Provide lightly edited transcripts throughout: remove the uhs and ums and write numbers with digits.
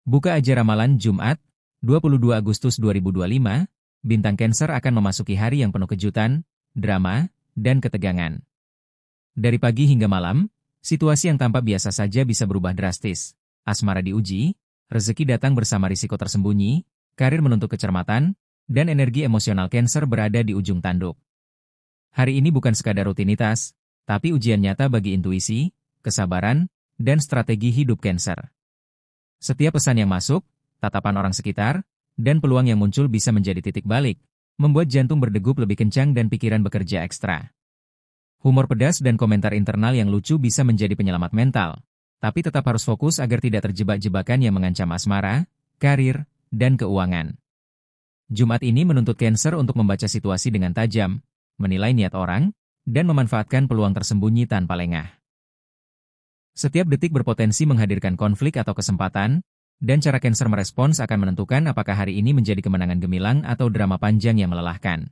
Buka aja ramalan Jumat, 22 Agustus 2025, bintang Cancer akan memasuki hari yang penuh kejutan, drama, dan ketegangan. Dari pagi hingga malam, situasi yang tampak biasa saja bisa berubah drastis. Asmara diuji, rezeki datang bersama risiko tersembunyi, karir menuntut kecermatan, dan energi emosional Cancer berada di ujung tanduk. Hari ini bukan sekadar rutinitas, tapi ujian nyata bagi intuisi, kesabaran, dan strategi hidup Cancer. Setiap pesan yang masuk, tatapan orang sekitar, dan peluang yang muncul bisa menjadi titik balik, membuat jantung berdegup lebih kencang dan pikiran bekerja ekstra. Humor pedas dan komentar internal yang lucu bisa menjadi penyelamat mental, tapi tetap harus fokus agar tidak terjebak jebakan yang mengancam asmara, karir, dan keuangan. Jumat ini menuntut Cancer untuk membaca situasi dengan tajam, menilai niat orang, dan memanfaatkan peluang tersembunyi tanpa lengah. Setiap detik berpotensi menghadirkan konflik atau kesempatan, dan cara Cancer merespons akan menentukan apakah hari ini menjadi kemenangan gemilang atau drama panjang yang melelahkan.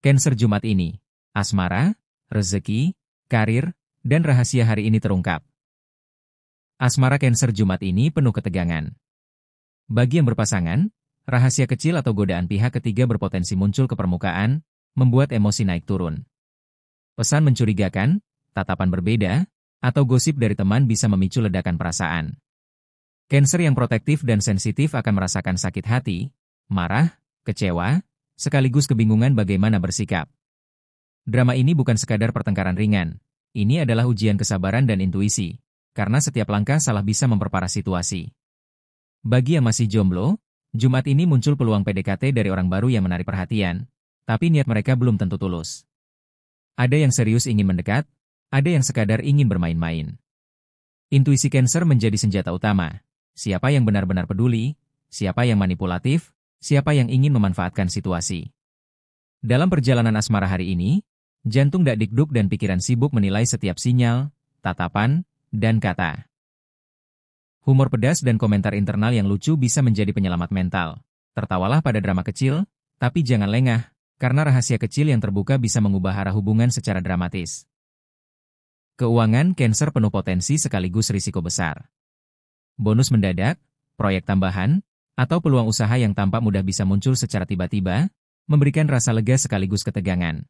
Cancer Jumat ini, asmara, rezeki, karir, dan rahasia hari ini terungkap. Asmara Cancer Jumat ini penuh ketegangan. Bagi yang berpasangan, rahasia kecil atau godaan pihak ketiga berpotensi muncul ke permukaan, membuat emosi naik turun. Pesan mencurigakan, tatapan berbeda, atau gosip dari teman bisa memicu ledakan perasaan. Cancer yang protektif dan sensitif akan merasakan sakit hati, marah, kecewa, sekaligus kebingungan bagaimana bersikap. Drama ini bukan sekadar pertengkaran ringan. Ini adalah ujian kesabaran dan intuisi, karena setiap langkah salah bisa memperparah situasi. Bagi yang masih jomblo, Jumat ini muncul peluang PDKT dari orang baru yang menarik perhatian, tapi niat mereka belum tentu tulus. Ada yang serius ingin mendekat, ada yang sekadar ingin bermain-main. Intuisi Cancer menjadi senjata utama. Siapa yang benar-benar peduli, siapa yang manipulatif, siapa yang ingin memanfaatkan situasi. Dalam perjalanan asmara hari ini, jantung dakdikduk dan pikiran sibuk menilai setiap sinyal, tatapan, dan kata. Humor pedas dan komentar internal yang lucu bisa menjadi penyelamat mental. Tertawalah pada drama kecil, tapi jangan lengah, karena rahasia kecil yang terbuka bisa mengubah arah hubungan secara dramatis. Keuangan Cancer penuh potensi sekaligus risiko besar. Bonus mendadak, proyek tambahan, atau peluang usaha yang tampak mudah bisa muncul secara tiba-tiba, memberikan rasa lega sekaligus ketegangan.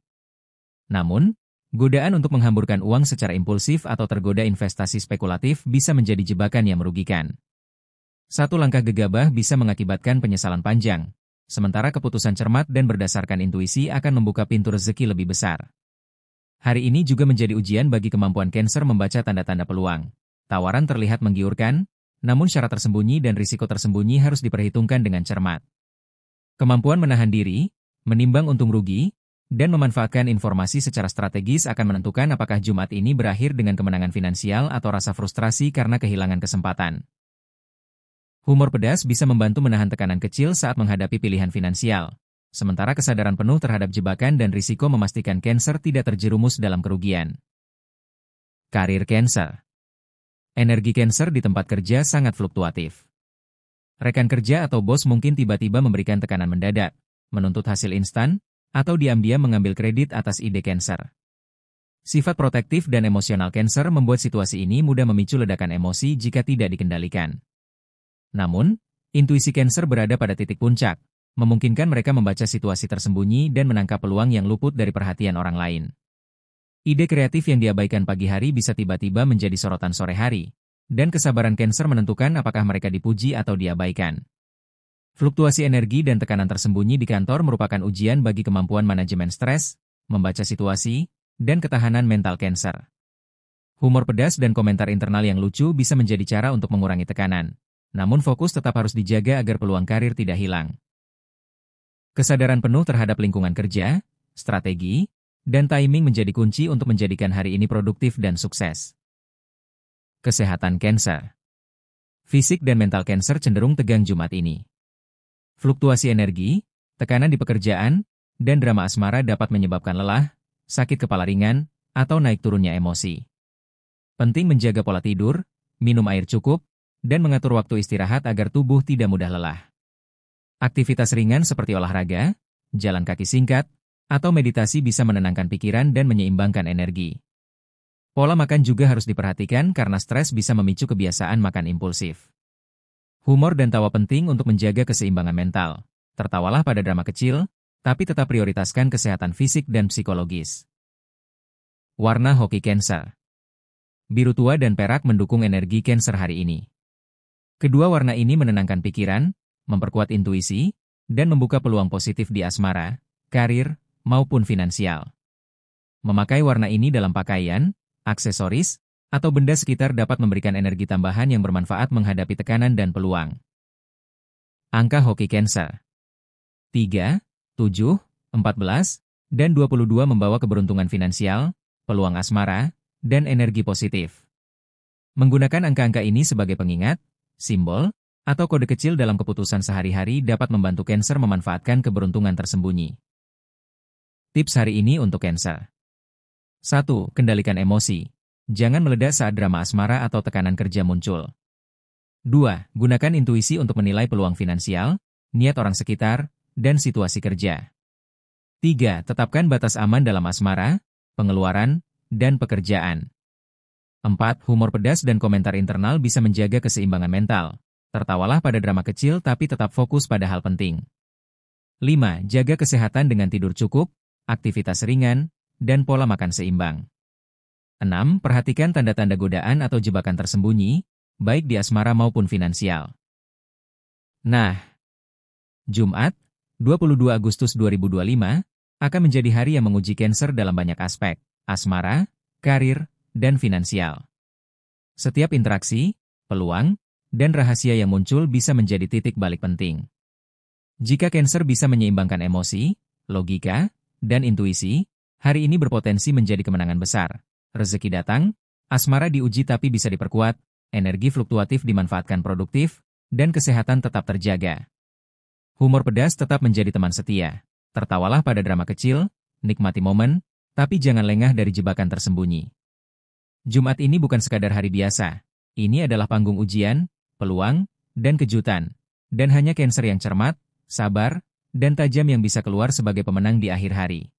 Namun, godaan untuk menghamburkan uang secara impulsif atau tergoda investasi spekulatif bisa menjadi jebakan yang merugikan. Satu langkah gegabah bisa mengakibatkan penyesalan panjang, sementara keputusan cermat dan berdasarkan intuisi akan membuka pintu rezeki lebih besar. Hari ini juga menjadi ujian bagi kemampuan Cancer membaca tanda-tanda peluang. Tawaran terlihat menggiurkan, namun syarat tersembunyi dan risiko tersembunyi harus diperhitungkan dengan cermat. Kemampuan menahan diri, menimbang untung rugi, dan memanfaatkan informasi secara strategis akan menentukan apakah Jumat ini berakhir dengan kemenangan finansial atau rasa frustrasi karena kehilangan kesempatan. Humor pedas bisa membantu menahan tekanan kecil saat menghadapi pilihan finansial, sementara kesadaran penuh terhadap jebakan dan risiko memastikan Cancer tidak terjerumus dalam kerugian. Karir Cancer. Energi Cancer di tempat kerja sangat fluktuatif. Rekan kerja atau bos mungkin tiba-tiba memberikan tekanan mendadak, menuntut hasil instan, atau diam-diam mengambil kredit atas ide Cancer. Sifat protektif dan emosional Cancer membuat situasi ini mudah memicu ledakan emosi jika tidak dikendalikan. Namun, intuisi Cancer berada pada titik puncak, memungkinkan mereka membaca situasi tersembunyi dan menangkap peluang yang luput dari perhatian orang lain. Ide kreatif yang diabaikan pagi hari bisa tiba-tiba menjadi sorotan sore hari, dan kesabaran Cancer menentukan apakah mereka dipuji atau diabaikan. Fluktuasi energi dan tekanan tersembunyi di kantor merupakan ujian bagi kemampuan manajemen stres, membaca situasi, dan ketahanan mental Cancer. Humor pedas dan komentar internal yang lucu bisa menjadi cara untuk mengurangi tekanan, namun fokus tetap harus dijaga agar peluang karir tidak hilang. Kesadaran penuh terhadap lingkungan kerja, strategi, dan timing menjadi kunci untuk menjadikan hari ini produktif dan sukses. Kesehatan Cancer. Fisik dan mental Cancer cenderung tegang Jumat ini. Fluktuasi energi, tekanan di pekerjaan, dan drama asmara dapat menyebabkan lelah, sakit kepala ringan, atau naik turunnya emosi. Penting menjaga pola tidur, minum air cukup, dan mengatur waktu istirahat agar tubuh tidak mudah lelah. Aktivitas ringan seperti olahraga, jalan kaki singkat, atau meditasi bisa menenangkan pikiran dan menyeimbangkan energi. Pola makan juga harus diperhatikan karena stres bisa memicu kebiasaan makan impulsif. Humor dan tawa penting untuk menjaga keseimbangan mental. Tertawalah pada drama kecil, tapi tetap prioritaskan kesehatan fisik dan psikologis. Warna hoki Cancer. Biru tua dan perak mendukung energi Cancer hari ini. Kedua warna ini menenangkan pikiran, memperkuat intuisi, dan membuka peluang positif di asmara, karir, maupun finansial. Memakai warna ini dalam pakaian, aksesoris, atau benda sekitar dapat memberikan energi tambahan yang bermanfaat menghadapi tekanan dan peluang. Angka hoki Cancer. 3, 7, 14, dan 22 membawa keberuntungan finansial, peluang asmara, dan energi positif. Menggunakan angka-angka ini sebagai pengingat, simbol, atau kode kecil dalam keputusan sehari-hari dapat membantu Cancer memanfaatkan keberuntungan tersembunyi. Tips hari ini untuk Cancer. 1. Kendalikan emosi. Jangan meledak saat drama asmara atau tekanan kerja muncul. 2. Gunakan intuisi untuk menilai peluang finansial, niat orang sekitar, dan situasi kerja. 3. Tetapkan batas aman dalam asmara, pengeluaran, dan pekerjaan. 4. Humor pedas dan komentar internal bisa menjaga keseimbangan mental. Tertawalah pada drama kecil tapi tetap fokus pada hal penting. 5. Jaga kesehatan dengan tidur cukup, aktivitas ringan, dan pola makan seimbang. 6. Perhatikan tanda-tanda godaan atau jebakan tersembunyi, baik di asmara maupun finansial. Nah, Jumat, 22 Agustus 2025, akan menjadi hari yang menguji Cancer dalam banyak aspek, asmara, karir, dan finansial. Setiap interaksi, peluang, dan rahasia yang muncul bisa menjadi titik balik penting. Jika Cancer bisa menyeimbangkan emosi, logika, dan intuisi, hari ini berpotensi menjadi kemenangan besar. Rezeki datang, asmara diuji tapi bisa diperkuat, energi fluktuatif dimanfaatkan produktif, dan kesehatan tetap terjaga. Humor pedas tetap menjadi teman setia. Tertawalah pada drama kecil, nikmati momen, tapi jangan lengah dari jebakan tersembunyi. Jumat ini bukan sekadar hari biasa. Ini adalah panggung ujian, peluang, dan kejutan. Dan hanya Cancer yang cermat, sabar, dan tajam yang bisa keluar sebagai pemenang di akhir hari.